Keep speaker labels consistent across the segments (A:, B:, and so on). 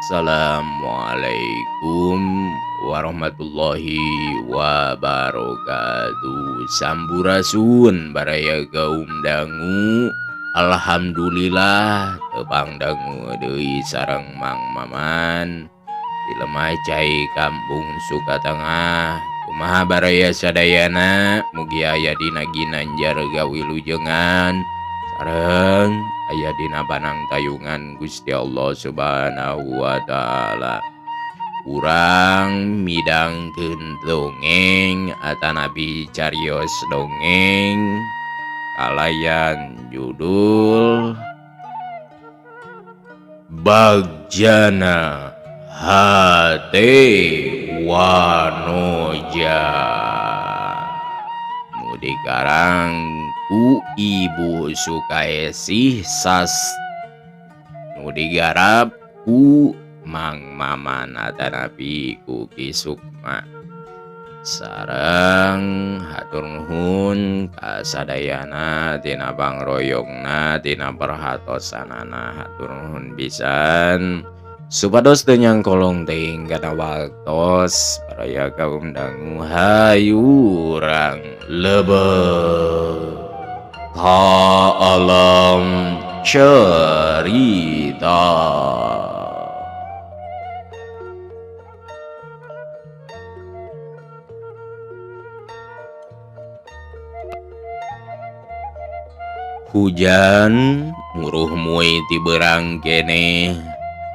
A: Assalamualaikum warahmatullahi wabarakatuh. Sampurasun baraya gaum dangu. Alhamdulillah tebang dangu deui sareng Mang Maman di lemah cai kampung Sukatengah. Kumaha baraya sadayana mugi aya dina ginanjar gawilujengan sareng aya dina panang tayungan Gusti Allah Subhanahu wa taala. Urang midangkeun dongeng atanapi carios dongeng kalayan judul Bagjana Hate Wanoja nu dikarang ku Ibu Sukaesih nu digarap ku Mang Maman atanapi ku Ki Sukma. Sareng hatur nuhun kasadayana tina pangroyongna tina perhatosanana, hatur nuhun pisan supados teu nyangkolong teuing kana waktos baraya kaum dangu hayu urang lebeuh ka alam cerita. Hujan nguruh muai ti beurang keneh.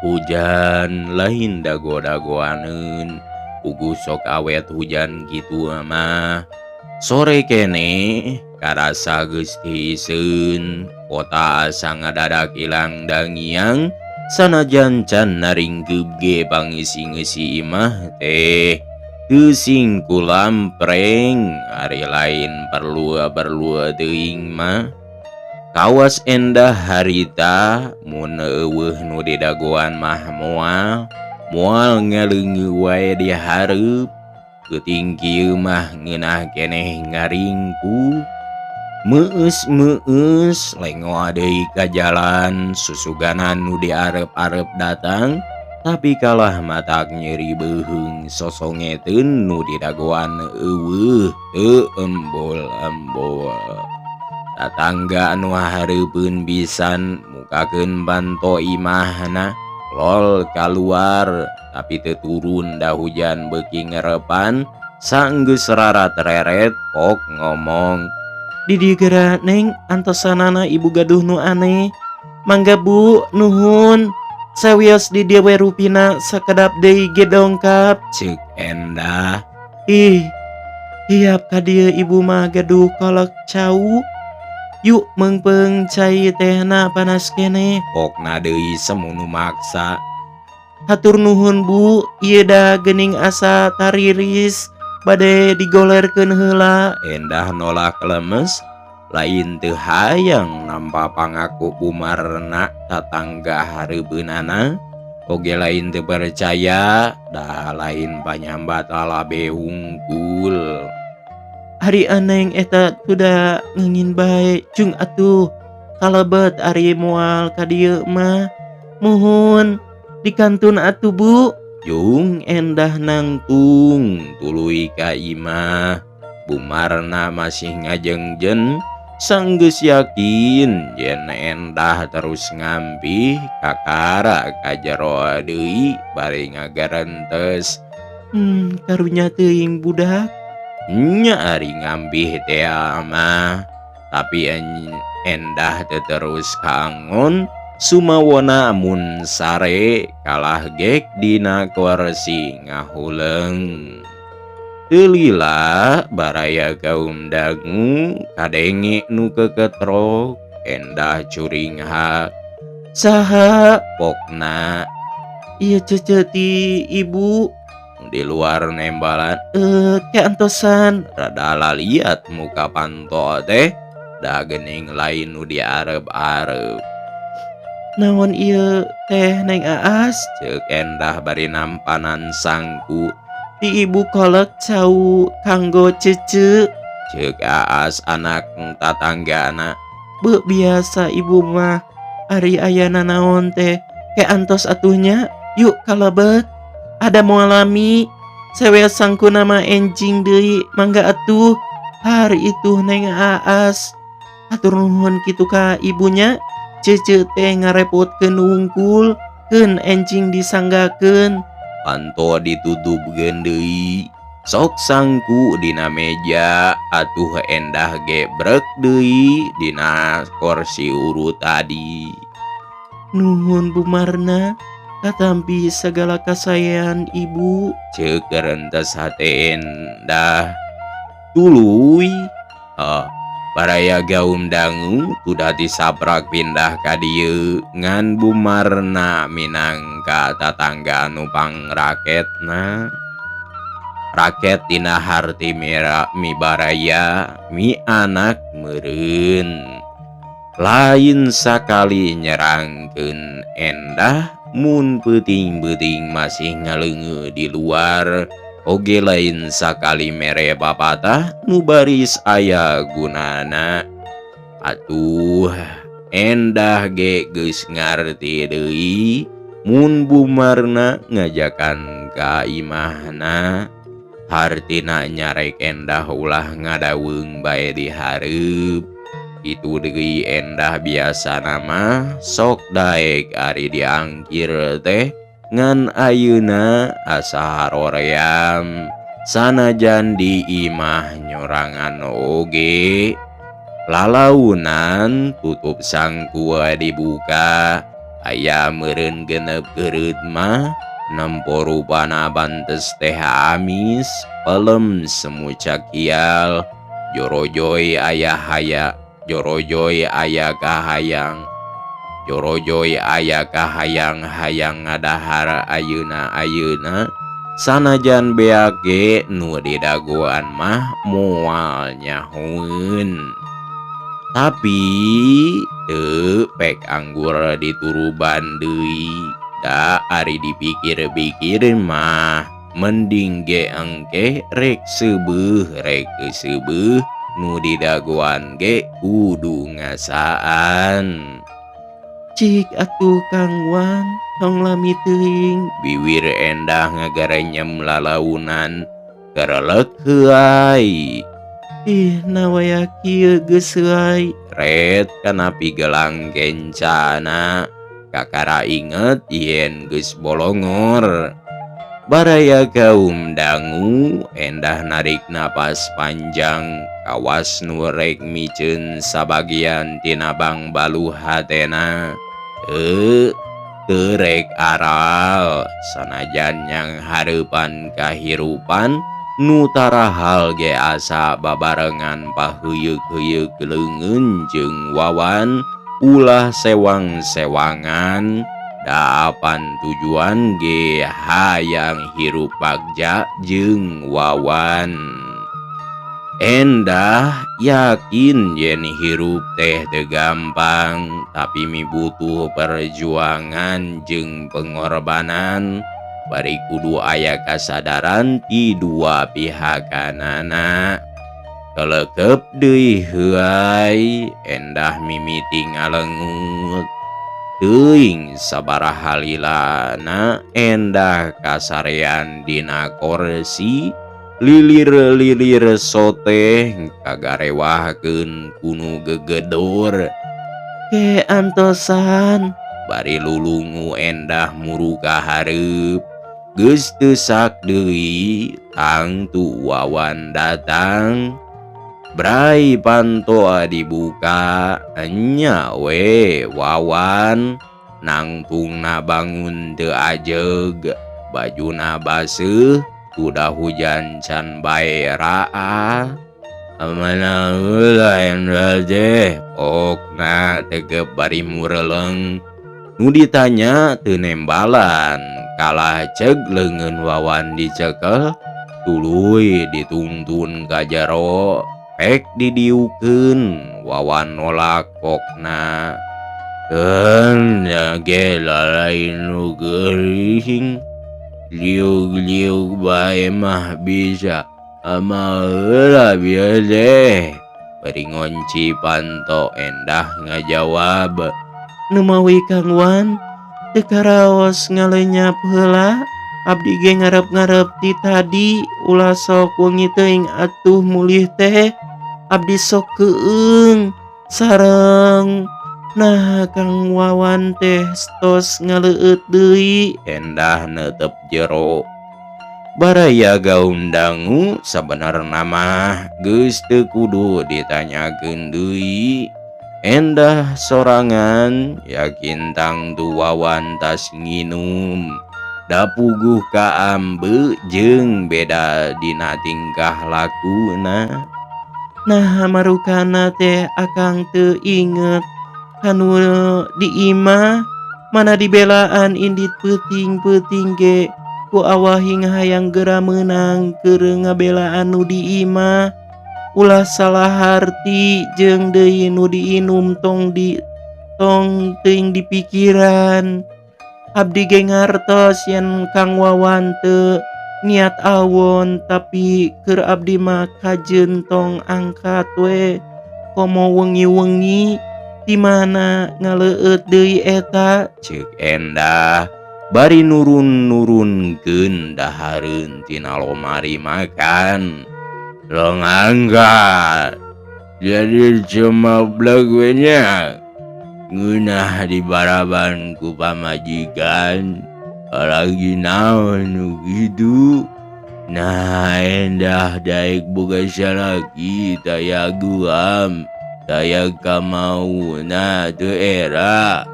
A: Hujan lain dago-dagoaneun, puguh sok awet hujan kitu mah. Sore keneh karasa geus teuseun, kota asa ngadadak ilang dangiang, sanajan can naringkeup ge pangisi-ngisi imah teh teu singku lampreng, ari lain perlu teuing mah. Kawas endah harita mun eueuh nu di dagoan mah moal ngaleungeu wae di hareup. Geuting kieu mah ngeunah keneh ngaringku. Meueus lengoa deui ka jalan susuganan nu di arep-arep datang, tapi kalah matak nyeri beuheung sosongeteun nu di dagoan eueuh teu embol-embol. Tatangga anu hareupeun pisan mukakeun banto imahna lol kaluar, tapi teu turun da hujan beuki ngarepan. Saenggeus rarat reret kok ngomong, "Di dieu geura Neng antosanana ibu gaduh nu aneh. Mangga Bu, nuhun. Sawios di dieu we rupina sakedap deui ge dongkap," ceuk Endah. "Ih, hiap ka dieu ibu mah gaduh kolot cau. Yuk meungpeung cai tehna panas keneh," pokna deui semunu maksa. "Hatur nuhun Bu, ieu da geuning asa tariris bade digolerkeun heula," Endah nolak lemes. Lain teu hayang nampa pangaku bumarna tatangga hareupeunana, oge lain teu percaya, da lain panyambat alabe hungkul. "Ari Neng eta tuda ngeungin bae, cung atuh kalebet ari moal ka dieu mah. Muhun dikantun atuh Bu," jeung Endah nangtung tuluy ka imah. Bumarna masih ngajengjen, saenggeus yakin yen Endah terus ngampih kakara ka jero deui bari ngagarentes. Karunya teuing budak." Nya ari ngambih teh mah, tapi Endah teu terus kaangon sumawona mun sare kalah gek dina kursi ngahuleung. Teu lila baraya kaum dangu kadenge nu keketrok. Endah curing hak. "Saha?" pokna. "Ieu cece ti Ibu." Di luar nembalan, keantosan rada laliat muka panto teh, da geuning lain nu diarep-arep. "Naon ieu teh Neng Aas?" ceuk Endah bari nampanan sangku. "Ti Ibu kolek cau kanggo cece," ceuk Aas anak tatanggana. "Beu biasa Ibu mah ari aya nanaon teh ke antos atuhnya
B: Yuk kalebet, ada mualami. Sewe sangku nama enjing deui, mangga atuh. Hari itu Neng Aas. Atur nuhun kitu ka ibunya. Cece teh ngarepotkeun wungkul, keun enjing disanggakeun.
A: Panto ditutupkeun deui. Sok sangku dina meja atuh endah gebrek deui dina kursi urut tadi.
B: Nuhun Bu Marna, katampi segala kasayan ibu.
A: Ceuk rentes hate endah. Tuluy. Baraya gaum dangu kuda disaprak pindah ka dieu ngan Bu Marna minangka tatangga anu pangraketna. Raket tina harti mi baraya mi anak meureun. Lain sakali nyerangkeun endah mun peuting-peuting masih ngaleungeu di luar. Oge lain sakali mere papatah nu baris aya gunana. Atuh endah ge geus ngarti deui mun Bu Marna ngajakan ka imahna. Hartina nyarek endah ulah ngadaweung bae di hareup. Itu deui endah biasa nama sok daek ari diangkir teh ngan ayeuna asa haroream. Sanajan di imah nyorangan oge. Lalaunan tutup sangku dibuka. Aya meureun genep kereut mah nempo rupana bantes teh amis, pelem semu cakial. Jorojoy aya kahayang. Jorojoy aya kahayang-hayang ngadahar ayeuna-ayeuna. Sanajan beak ge nu didagoan mah moal nyahoeun. Tapi teu pek anggur dituruban deui. Da ari dipikir-pikir mah mending ge engke rek seubeuk nu didagoan ge kudu ngasaan.
B: Cik atuh Kang Wan, tong lami teuing.
A: Biwir endah ngagarenyem lalaunan kerelek heuai.
B: Nawaya kieu geus heuai.
A: Ret kanapi gelang kencana. Kakara inget yen geus bolongor. Baraya gaum dangu endah narik napas panjang. Kawas nu rek miceun sabagian tina bang baluh hatena. Teu rek aral sanajan yang hareupan kahirupan nu tarahal ge asa babarengan paheyeuk-heyeuk leungeun jeung Wawan ulah sewang-sewangan. Daapan tujuan ge hayang hirup bagja jeung Wawan. Endah yakin yen hirup teh teu gampang, tapi mibutuh perjuangan jeung pengorbanan. Bari kudu aya kasadaran ti dua pihakanana. Kelekep deui heuai endah mimiti ngalengut. Teuing sabaraha lilana endah kasarean dina kursi. Lilir-lilir soteh kagarewahkeun kunu gegedor.
B: Ke antosan.
A: Bari lulungu endah muru ka hareup. Geus teu sak deui tangtu Wawan datang. Brai panto dibuka nya we Wawan. Nangtungna bangun teu ajeg. Bajuna baseuh kuda hujan can bae raah. Amana heula endah teh pokna tegep bari mureleng. Nu ditanya teu nembalan. Kalah ceg leungeun Wawan dicekel. Tuluy dituntun ka jero. Pek didiukeun Wawan nolak pokna. Keun ge lalai nu geuring. Liuk-liuk bae mah bisa. Ama heula bieu deh. Bari ngonci panto endah ngajawab.
B: Nu mawi Kang Wan, teu karaos ngalenyap heula. Abdi ge ngarep-ngarep ti tadi ulah sok wengi teuing atuh mulih teh. Abdi sok keueung sareng nah Kang Wawan teh tos ngaleueut deui.
A: Endah netep jero. Baraya gaun dangu sabenerna mah geus teu kudu ditanyakeun deui. Endah sorangan yakin tang tu Wawan tas nginum. Da puguh ka ambe jeung beda dina tingkah lakuna.
B: Nah marukana teh akang teu inget kanu di imah mana dibelaan indit peuting-peuting ge ku awahing hayang geura meunang keur ngabelaan nu di imah. Ulah salah harti jeung deui nu diinum tong teuing dipikiran. Abdi ge ngartos yen Kang Wawan teu niat awon tapi keur abdi mah kajeun tong angkat we komo wengi-wengi di mana ngaleueut deui eta.
A: Ceuk Endah bari nurun-nurunkeun dahareun tina lomari makan. Long angkat jadi cuma we nya ngeunah di baraban ku pamajikan lagi naon nu kitu. Nah Endah daek boga salaki taya guam taya kamauna teu era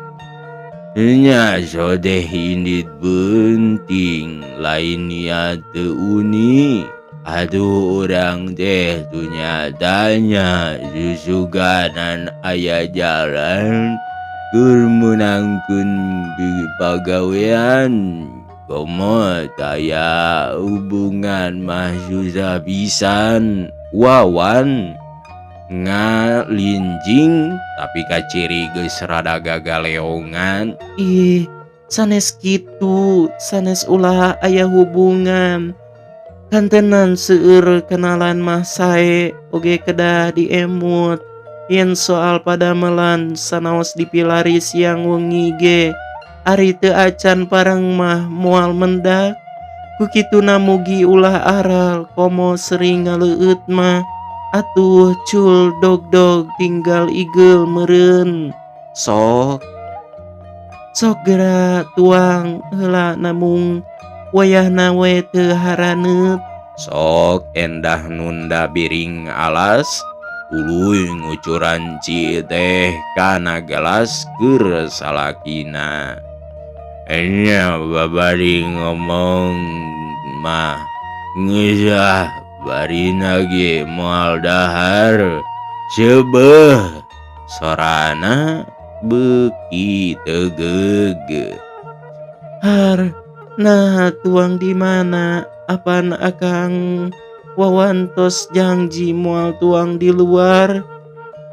A: nya sodeh indit penting lain niat teu uni. Aduh orang teh tu nyatanya susuganan aya jalan keur meunangkeun pagawean komo taya hubungan mah susah pisan. Wawan ngalinjing tapi kaciri geus rada gagaleongan.
B: Ih sanes kitu sanes ulah aya hubungan kan tenan seueur kenalan mah sae oge kedah diemut. Yen soal padamelan sanaos dipilari siang wengi ge ari teu acan pareng mah moal mendak. Ku kituna mugi ulah aral komo sering ngaleueut mah atuh cul dog-dog tinggal igel meureun.
A: Sok
B: Geura tuang heula namung wayahna we teu haraneut.
A: Sok Endah nunda biring alas uluy ngucuran ci teh kana gelas keur salakina. Enya babari ngomong mah ngeusah barina ge moal dahar ceubeuh sorana beuki tegeug.
B: Har, nah tuang di mana? Apaan Akang Wawan tos janji moal tuang di luar?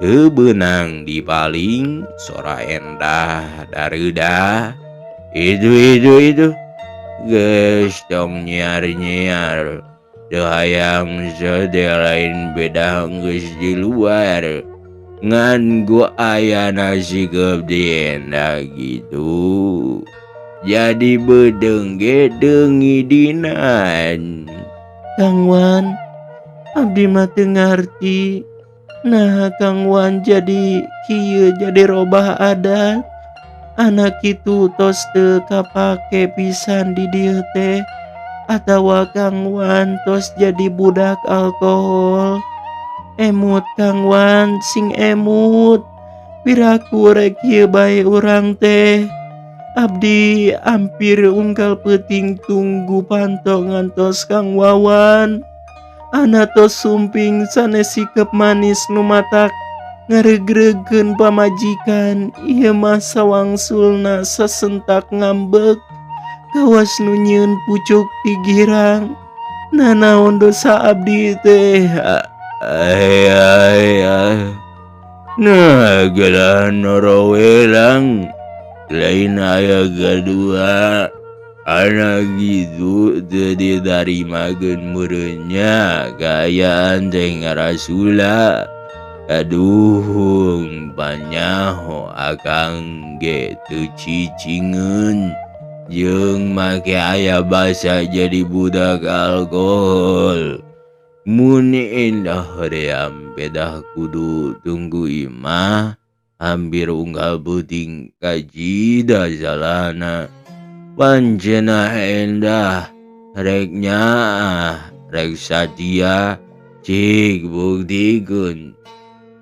A: Teu beunang dipaling sora Endah dareudah. Itu geus tong nyiar-nyiar teu hayang sode lain beda geus di luar ngan gua aya nasikep di Endah gitu. Jadi bedeung ge deungi dinan.
B: Kang Wan, abdi mah teu ngarti. Nah Kang Wan jadi kieu jadi robah adat. Anak kitu tos teu kapake pisan di dieu teh. Atawa Kang Wan tos jadi budak alkohol. Emut Kang Wan sing emut. Piraku rek kieu bae urang teh. Abdi hampir unggal peuting tunggu panto ngantos Kang Wawan. Ana tos sumping sanes sikep manis nu matak ngaregreugeun pamajikan. Ieu mah sawangsulna sasentak ngambek kawas nu nyieun pucuk ti girang. Nah naon dosa abdi teh?
A: Nah gelah norowelang lain aya gadua. Anak gitu teu ditarimakeun meureunnya kaayaan teh ngarasula. Aduh, banyaho akang ge teu cicingeun jeung make aya basa jadi budak alkohol. Mun endah hoream bedah kudu tunggu imah hampir unggal peuting kajida jalana. Pancenah endah rek nyaah rek satia cik buktikeun.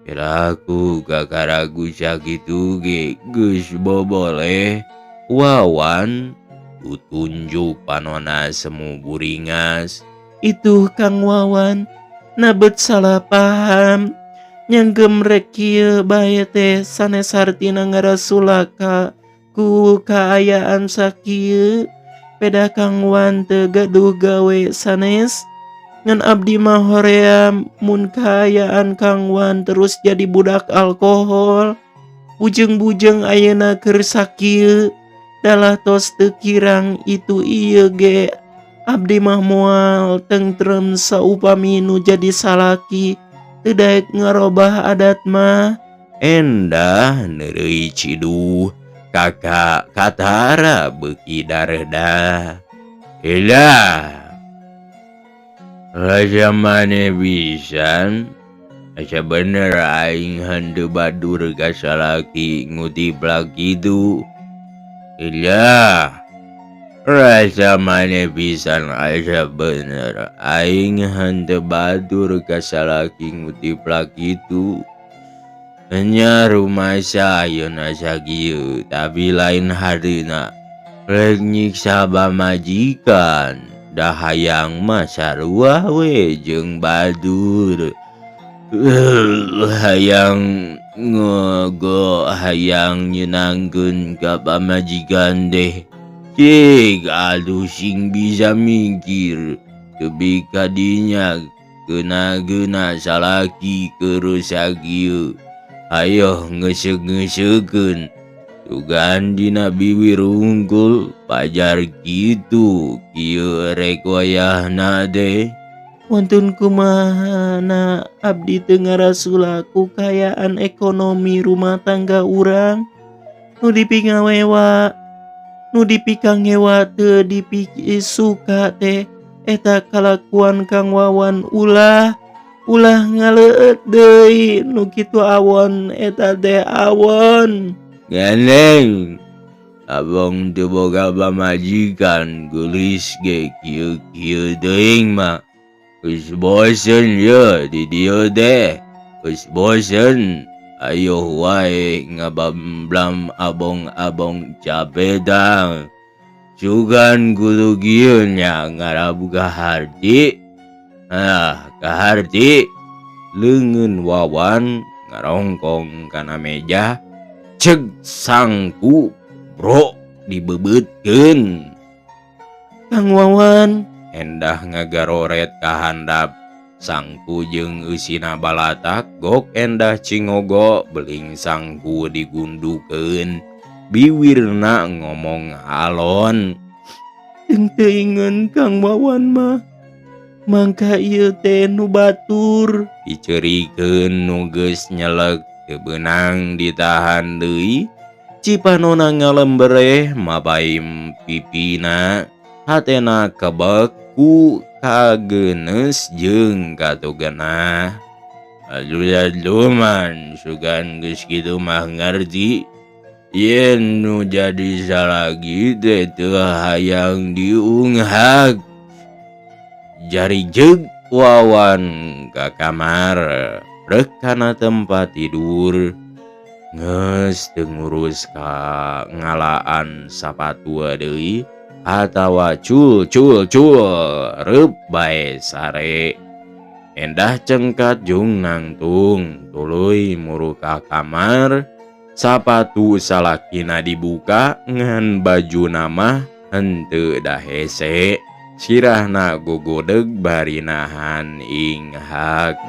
A: Piraku kakaraku sakitu ge geus boboleh. Wawan tutunjuk panonna semu buringas.
B: Itu Kang Wawan, nabet salah paham. Nyanggem rek kieu bae teh sanes hartina ngarasulaka ku kaayaan sakieu. Peda Kang Wawan teu gaduh gawe sanes. Ngan abdi mah hoream mun kaayaan Kang Wawan terus jadi budak alkohol. Bujeng-bujeng ayeuna keur sakieu. Dalah tos teu kirang itu ieu ge. Abdi mah moal tentrem saupami nu jadi salaki teu daek ngarobah adat mah.
A: Endah neureuy ciduh kakak katara beuki dareda. Helah rasa maneh pisan. Asa bener aing henteu badur ka salaki ngutiplak kitu. Helah rasa maneh pisan asa bener aing henteu batur ka salaki ngutiplak kitu. Nya rumasa ayeuna sakieu tapi lain harina rek nyiksa bamajikan. Da hayang mah sarua we jeung badur. Hayang hayang nyenangkeun ka pamajikan deh. Cik aduh sing bisa mikir tebi kadinya geuna-geuna salaki keurus sakieu. Ayo ngeuseukeun tugan dina bibir unggul pajar kitu kieu rek wayahna deh.
B: Wantun kumahana abdi teu ngarasulaku kayaan ekonomi rumah tangga urang. Nu dipingawewa nu dipikangewa teu dipisuka teh eta kalakuan Kang Wawan ulah ngaleueut deui. Nu kitu awon eta teh awon.
A: Nganeng abong teu boga pamajikan geulis ge kieu-kieu teuing mah. Geus bosen ye di dieu teh. Geus bosen. Ayo wae ngabamblam abong-abong capetang. Sugan kudu kieu nya ngarab kaharti. Kaharti leungeun Wawan ngarongkong kana meja. Ceug sangku bro dibebeutkeun.
B: Kang Wawan,
A: Endah ngagaroret ka handap. Sangku jeung eusina balatak gok endah cingogo beling sangku digundukeun. Biwirna ngomong alon.
B: teu teuingeun Kang Wawan mah. Mangka ieu teh nu batur.
A: Diceurikeun nu geus nyelek teu beunang ditahan deui.
B: Cipanona ngalembereh
A: Mabaim pipina. Hatena kebek ku kageuneus jeung katugenah. Aduh-aduman sugan geus kitu mah ngarti. Yen nu jadi salagi teh teu hayang diunghak. Jari jeug Wawan ka kamar rek kana tempat tidur. Geus teu ngurus ka ngalaan sapatua deui. Atawa cul reup bae sare. Endah cengkat jeung nangtung tuluy muru ka kamar. Sapatu salakina dibuka ngan bajuna mah henteu da hese. Sirahna gogodeg bari nahan inghak.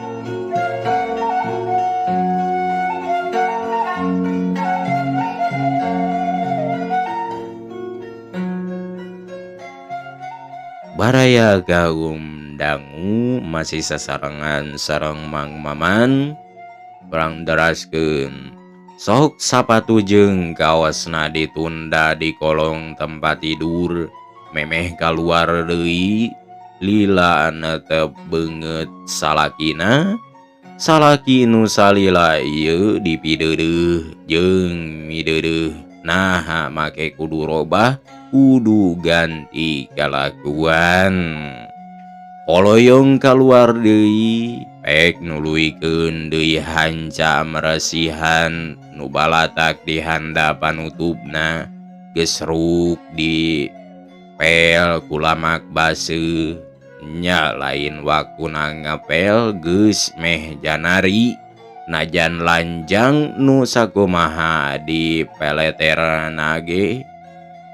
A: Baraya gaum dangu masih sasarengan sareng Mang Maman. perang deraskeun. Sok sapatu jeung kaosna ditunda di kolong tempat tidur, memeh kaluar deui. Lila netep beungeut salakina. Salaki nu salila ieu dipideudeuh jeung mideudeuh. Naha make kudu robah, kudu ganti kalakuan. Poloyong kaluar deui, pek nuluykeun deui hanca meresihan nu balatak di handap panutupna, geus ruk di pel ku lamak baseuh. Nya lain waktuna ngapel geus meh janari, najan lanjang nu sakumaha di peleterna ge.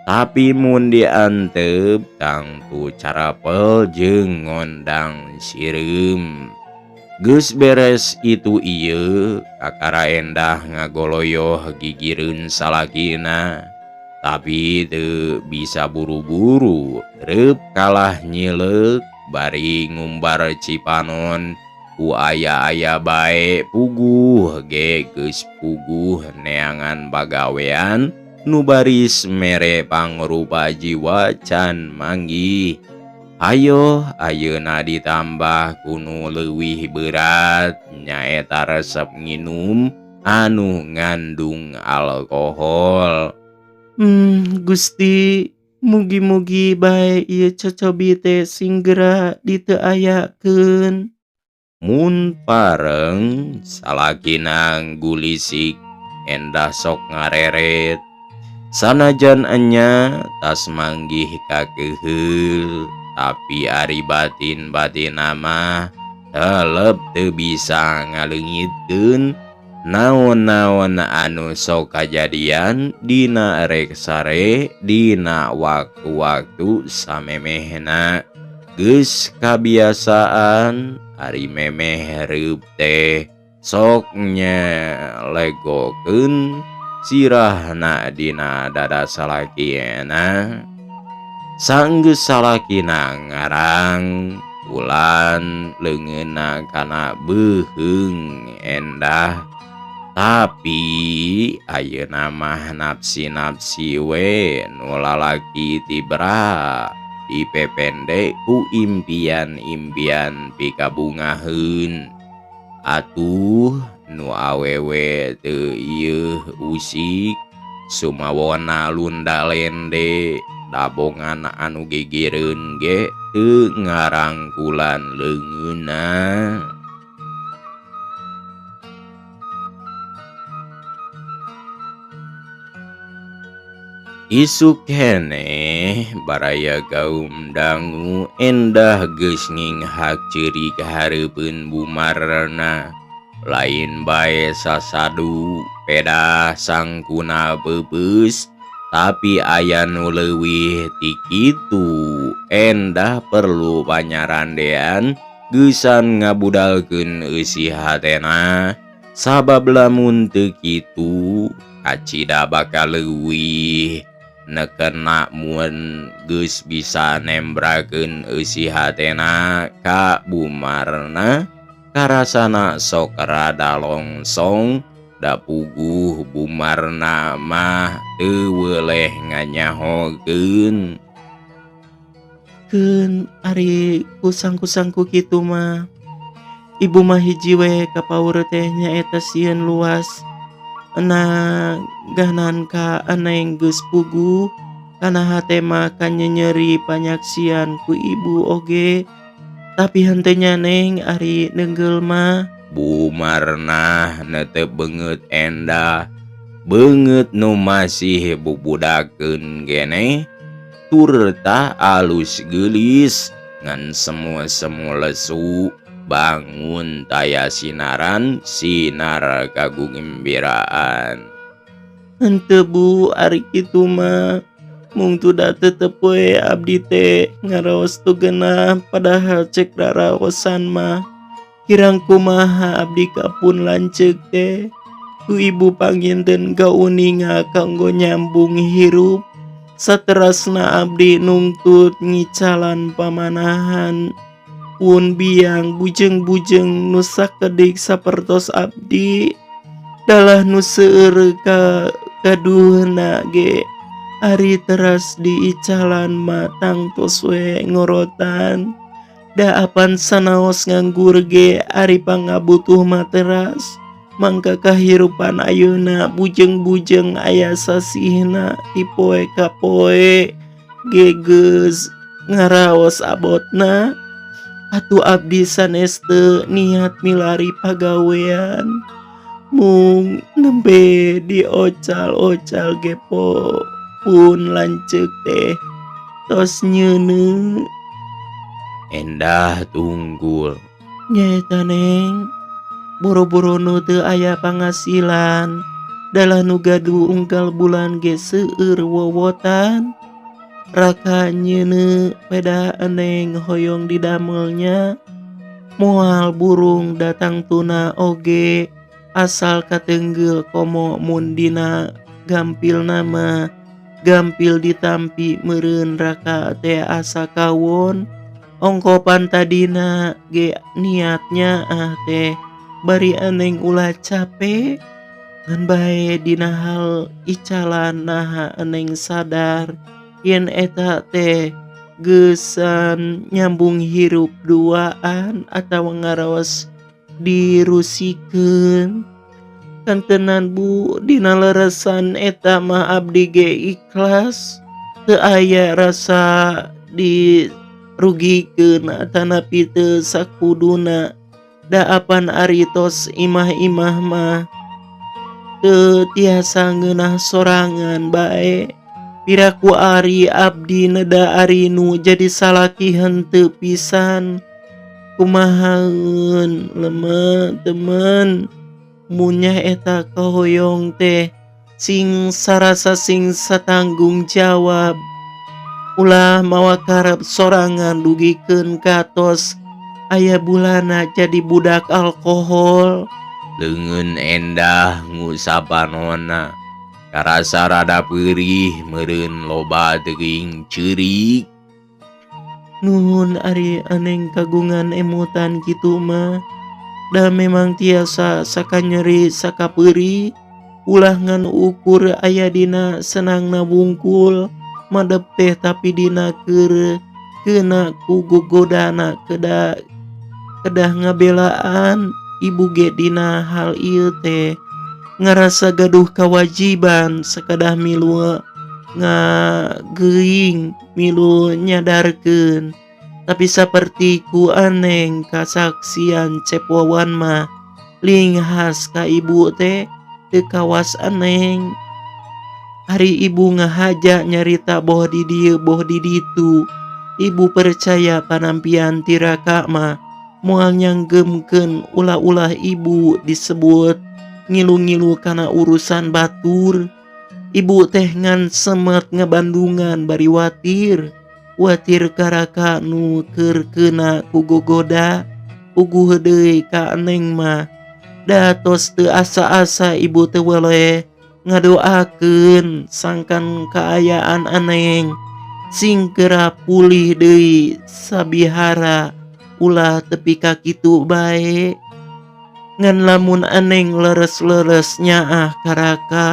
A: Tapi mun diantep tangtu carapel jeung ngondang sireum. Geus beres itu ieu kakara endah ngagoloyoh gigireun salakina. Tapi teu bisa buru-buru, reup kalah nyileuk bari ngumbar cipanon. Ku aya-aya bae puguh ge geus puguh neangan bagawean nu baris mere pangrupa jiwa can manggih. Ayo ayeuna ditambah kunu leuwih berat nyaeta resep nginum anu ngandung alkohol.
B: Gusti, mugi-mugi bae ieu cocobi teh singgera diteuayakeun.
A: Mun pareng salakina gulisik endah sok ngareret. Sanajan enya tas manggih kakeheul, tapi ari batin-batinna mah telep teu bisa ngaleungitkeun naon-naon anu sok kajadian dina reksare dina waktu-waktu samemehna. Geus kabiasaan ari memeh reup teh sok nyelegokeun sirahna dina dada salakina. Sanggeus salakina ngarang, ulan leungeunna kana beuheung endah. Tapi ayeuna mah napsi-napsi we nu lalaki tibra dipepende ku impian-impian pikabungaheun. Atuh nu awewe teu ieu usik sumawona lunda lende dabongan anu gegereun ge teu ngarangkulan leungeunna. Isuk keneh baraya gaum dangu endah geus nginghak ceurik hareupeun bumarna. Lain bae sasadu pedah sangkuna beubeus, tapi aya nu leuwih ti kitu endah perlu panyarandean geusan ngabudalkeun eusi hatena. Sabab lamun teu kitu kacida bakal leuwih nekena mun geus bisa nembrakeun eusi hatena ka bumarna. Karasana sok rada longsong, da puguh bumarna mah teu weuleh nganyahokeun.
B: Keun ari kusang-kusangku kitu mah, ibu mah hiji we kapaur teh nyaeta sieun luas. Ganan ka aneng geus puguh, kana hate mah kanyenyeri panyaksian ku ibu oge. Tapi henteu neng ari neungeul mah
A: Bumarna netep beungeut endah, beungeut nu masih bubudakeun geneh, tur tah alus geulis ngan semu-semu lesu. Bangun taya sinaran, sinar kagembiraan.
B: henteu Bu, ari kitu mah mung tuda tetep we abdi teh ngaraos tu genah, padahal cek raraosan mah kirang kumaha abdi kapun lanceuk teh ku ibu panginten gauninga kanggo nyambung hirup. Saterasna abdi nungtut ngicalan pamanahan. pun biang bujeng-bujeng nu sakedik sapertos abdi dalah nu seueur kaduhna ge ari teras diicalan mah tangtos we ngorotan da apan sanaos nganggur ge ari pangabutuh mah teras mangka kahirupan ayeuna bujeng-bujeng aya sasihna ti poe ka poe geus ngaraos abotna atuh abdi sanes teu niat milari pagawean mung nembe diocal-ocal ge pun lanceuk teh tos nyeuneu.
A: Endah tunggul.
B: Nyaeta Neng, boro-boro nu teu aya pangasilan dalah nu gaduh unggal bulan ge seueur wowotan raka nyeuneu peda Eneng hoyong didamelnya moal burung datang tuna oge asal kateunggel komo mun dina gampil nama gampil ditampi meureun raka teh asa kawon ongkopan tadina ge niatnya teh bari Eneng ulah capek ngan bae dina hal icalan naha Eneng sadar yen eta teh geusan nyambung hirup duaan atawa ngaraos dirusikeun. Kantenan Bu dina leresan eta mah abdi ge ikhlas teu aya rasa dirugikeun tanapi teu sakuduna da apan ari tos imah-imah mah teu tiasa ngeunah sorangan bae piraku ari abdi neda ari nu jadi salaki henteu pisan kumahaeun lemah temen munnya eta kahoyong teh sing sarasa sing satanggung jawab ulah mawa karep sorangan dugikeun katos aya bulana jadi budak alkohol.
A: Leungeun endah ngusapanonna karasa rada peurih meureun loba teuing ceurik.
B: Nuhun ari Eneng kagungan emutan kitu mah da memang tiasa sakanyeri sakapeuri ulah ngan ukur aya dina senangna wungkul madep teh tapi dina keur keuna ku gogodana kedah ngabelaan ibu ge dina hal ieu teh ngarasa gaduh kewajiban sakadah milu ngageuing milu nyadarkeun. Tapi saperti ku Eneng kasaksian cepowan mah linghas ka ibu teh teu kawas Eneng. Hari ibu ngahaja nyarita boh di dieu boh di ditu. Ibu percaya panampian ti Raka mah moal nyanggeukeun ulah-ulah ibu disebut ngilu-ngilu kana urusan batur. Ibu teh ngan semet ngabandungan bari watir ka Raka nu keur keuna ku gogoda puguh deui ka Eneng mah da tos teu asa-asa ibu teu weleh ngadoakeun sangkan kaayaan Eneng sing geura pulih deui sabihara ulah tepi ka kitu bae. Ngan lamun Eneng leres-leres nyaah ka Raka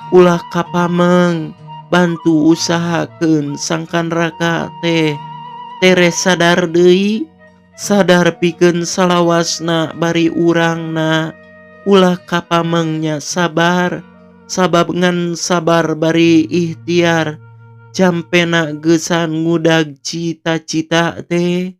B: ulah kapameng bantu usahakeun sangkan Raka teh tere sadar deui sadar pikeun salawasna bari urangna ulah kapamengnya sabar sabab ngan sabar bari ikhtiar jampena geusan ngudag cita-cita teh.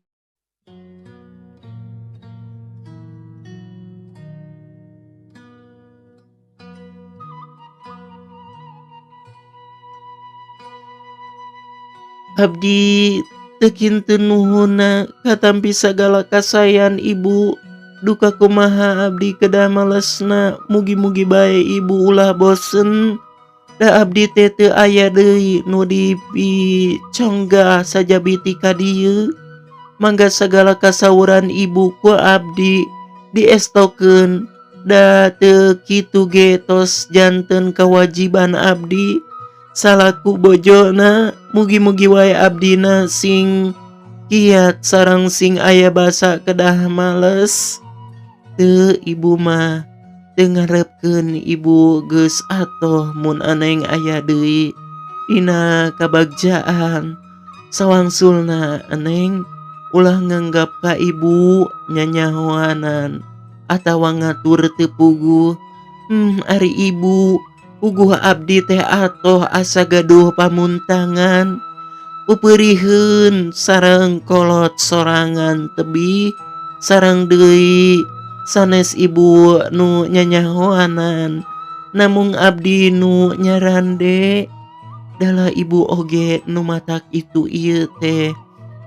B: Abdi teu kitu nuhunna katampi sagala kasayan ibu duka kumaha abdi kedah malesna mugi-mugi bae ibu ulah bosen da abdi teh teu aya deui nu dipicongga sajabiti ka dieu mangga sagala kasawuran ibu ku abdi diestokeun da teu kitu ge tos janten kewajiban abdi salaku bojona mugi-mugi wae abdina sing kiat sareng sing aya basa kedah males. Teu ibu mah teu ngarepkeun ibu geus atoh mun aneng aya deui dina kabagjaan. Sawangsulna aneng ulah nganggap ka ibu nyanyahoanan atawa ngatur teu puguh. Ari ibu puguh abdi teh atoh asa gaduh pamuntangan. Pupeurieun sareng kolot sorangan tebih sareng deui sanes ibu nu nyanyahoanan namung abdi nu nyarande. Dala ibu oge nu matak itu ieu teh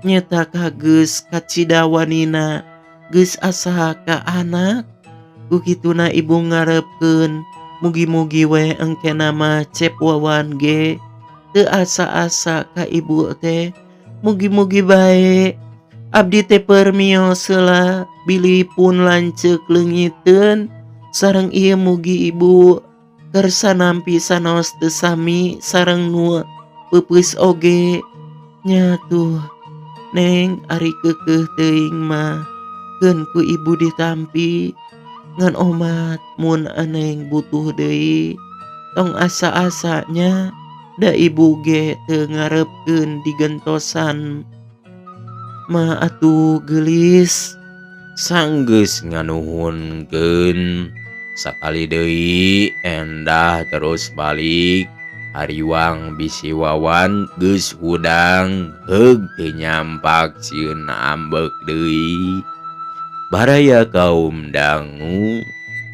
B: nyata geus kacidawanina geus asa ka anak. Kukituna ibu ngarepkeun mugi-mugi we engkena mah cep Wawan ge teu asa-asa ka ibu teh. Mugi-mugi bae abdi teh permios heula bilih pun lanceuk leungiteun sareng ieu mugi ibu keur sanampi sanos teu sami sareng nu peupeus oge. Nya tuh Neng ari keukeuh teuing mah keun ku ibu ditampi ngan omat mun aneng butuh deui tong asa-asanya da ibu ge teu ngarepkeun digentosan mah atuh geulis.
A: Sanggeus nganuhunkeun sakali deui endah terus balik. Hariwang bisi Wawan geus hudang heug teu nyampak sieun ambek deui. Baraya kaum dangu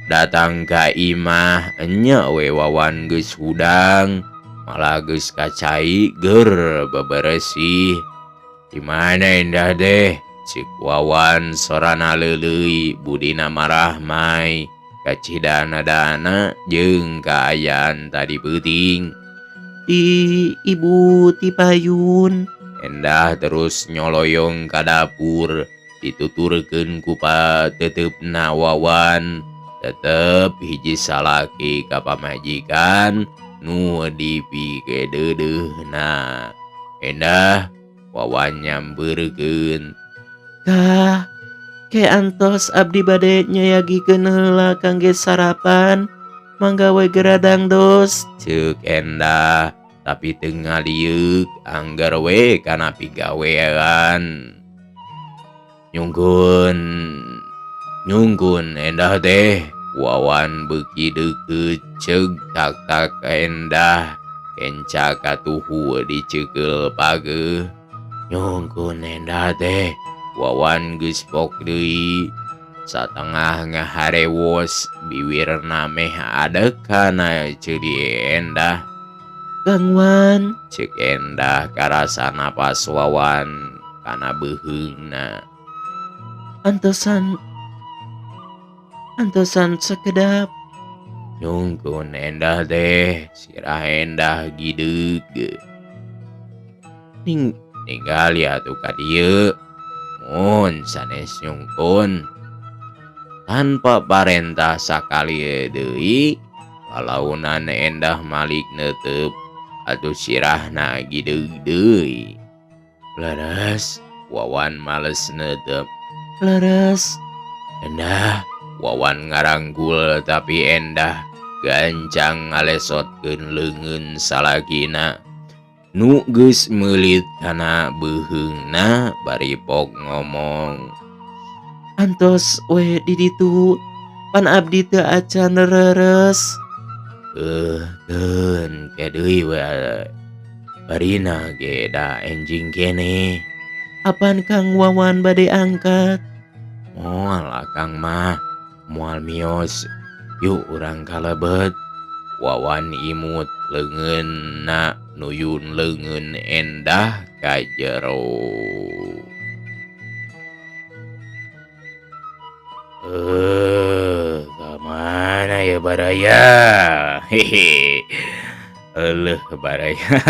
A: datang ka imah enya we Wawan geus hudang malah geus kacai ger beberesih. Di mana Endah teh? Cik Wawan sorana leuleuy budina marah mai kacidana-dana jeung kaayaan tadi peuting.
B: Di ibu ti payun.
A: Endah terus nyoloyong ka dapur dituturkeun ku pateteupna Wawan. Tetep hiji salaki ka pamajikan nu dipikedeudeuhna. Endah Wawan nyambeurkeun.
B: Kah, ke antos abdi bade nyayagikeun heula kangge sarapan. Mangga we geradang dos.
A: Ceuk Endah tapi teu ngaliuk anggar we kana pigawean. Nyungkun Endah teh. Wawan beuki deukeut ceuk tak-tak ka Endah kenca katuhu diceukeul pageuh. Nyungkun Endah teh. Wawan geus pok deui. Satengah ngaharewos biwirna meh adek kana ceudi Endah.
B: Kang Wan,
A: Ceuk Endah karasa napas Wawan kana beuheungna.
B: Antosan sakedap.
A: Nyungkun Endah teh. Sirah Endah gideug. Ningali atuh ka dieu. Mun sanes nyungkun tanpa parentah sakali deui kalaunan Endah malik neuteup atuh sirahna gideug deui. Leres Wawan males neuteup.
B: Leres.
A: Endah Wawan ngaranggul tapi Endah gancang ngalesotkeun leungeun salakina nu geus meulit kana beuheungna bari pok ngomong.
B: Antos we di ditu pan abdi teu acan leres.
A: Keun ke deui we barina ge da enjing keneh.
B: Apan Kang Wawan bade angkat?
A: Moal akang mah moal mios. Yuk urang kalebet. Wawan imut leungeunna nuyun leungeun Endah ka jero. Kamana ya Baraya? Hehe. Eleuh Baraya.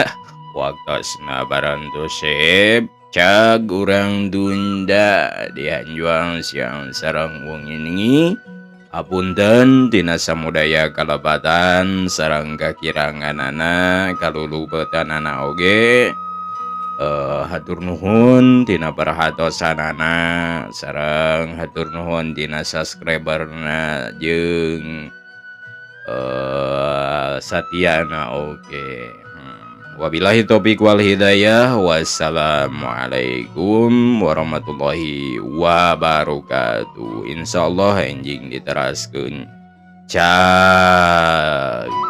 A: Waktosna barantu sep. Cag urang Dunda dianjuang siang sareng wong ini. Apunten tina samudaya kalebatan sareng kakiranganana kalulubetanana oge. Hatur nuhun tina perhatosanana sareng hatur nuhun tina subscriberna jeung satiana oge. Wabillahi taufik wal hidayah. Wassalamualaikum warahmatullahi wabarakatuh. Insyaallah enjing diteraskeun. Cak.